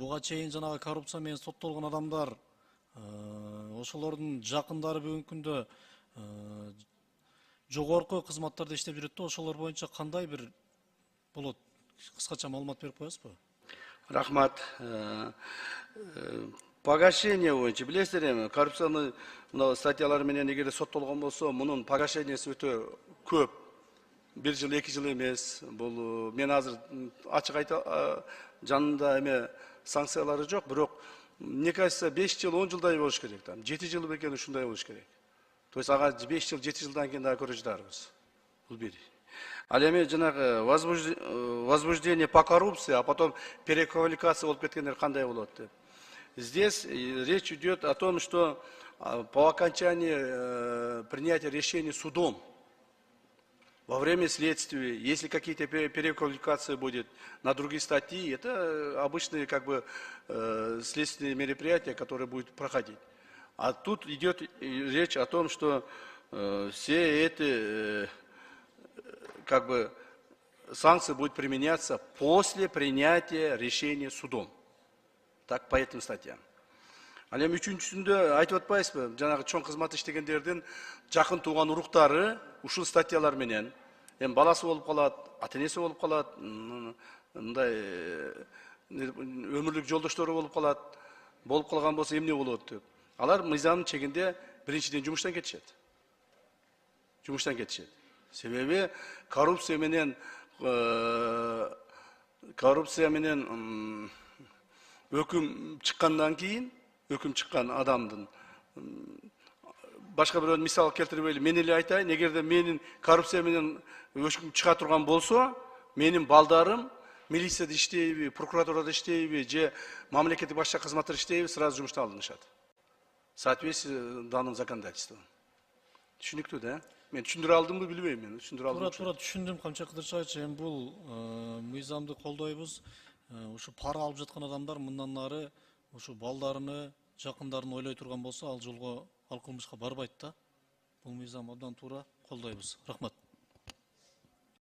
Буга чейин жанагы коррупция менен соттолгон адамдар, ошолордун жакындары бүгүнкү күндө жогорку кызматтарда иштеп жүрөт да, ошолор боюнча кандай бир болот? Кыскача маалымат берип коесузбу? Рахмат. Погашение боюнча билесиздер эми, коррупционный статьялар менен эгер соттолгон болсо, мунун погашениясы өтө көп. 1 жыл, 2 жыл эмес. Бул мен азыр ачык айта жанында эме санкциялары жок, бирок мне кажется 5 жыл, 10 жылдай болуш керек. 7 жыл бекен ушундай болуш керек. То есть ага 5 жыл, 7 жылдан кийин дагы көрө жатарбыз. Бул бир. Ал эми жанагы возбуждение по коррупции, а потом переквалификация болуп кеткендер кандай болот деп. Здесь речь идет о том, что по окончании принятия решения судом, во время следствия, если какие-то переквалификации будет на другие статьи, это обычные как бы следственные мероприятия, которые будут проходить. А тут идет речь о том, что все эти как бы санкции будут применяться после принятия решения судом. Так, по этим статьям. Ал эми үчүнчүсүндө айтып атпайсызбы, жанагы чоң кызмат иштегендердин жакын тууган уруктары ушул статьялар менен эми баласы болуп калат, ата-энеси болуп калат, мындай өмүрлүк жолдоштору болуп калган болсо эмне болот деп. Алар мыйзамдын чегинде биринчиден жумуштан кетишет. Себеби коррупция менен өкүм чыккандан кийин, өкүм чыккан адамдын башка бирөө мисал келтирбейли, мен эле айтайын, эгерде менин коррупция менен өкүм чыга турган болсо, менин балдарым милицияда иштейби, прокуратурада иштейби, же мамлекеттик башка кызматтар иштейби, сразу жумуштан алынышат. В соответствии с данным законодательством. Түшүнүктүү да? Мен түшүндүрө алдымбы билбейм, мен түшүндүрө алдым. Туура түшүндүм, Камча Кыдырчаевич. Эми бул мыйзамды колдойбуз. Ушу пара алып жаткан адамдар мындан ары ушу балдарыны, жакындарын ойлой турган болсо, ал жолго, ал кылмышка барбайт да. Бул мыйзам абдан туура, колдойбуз. Рахмат.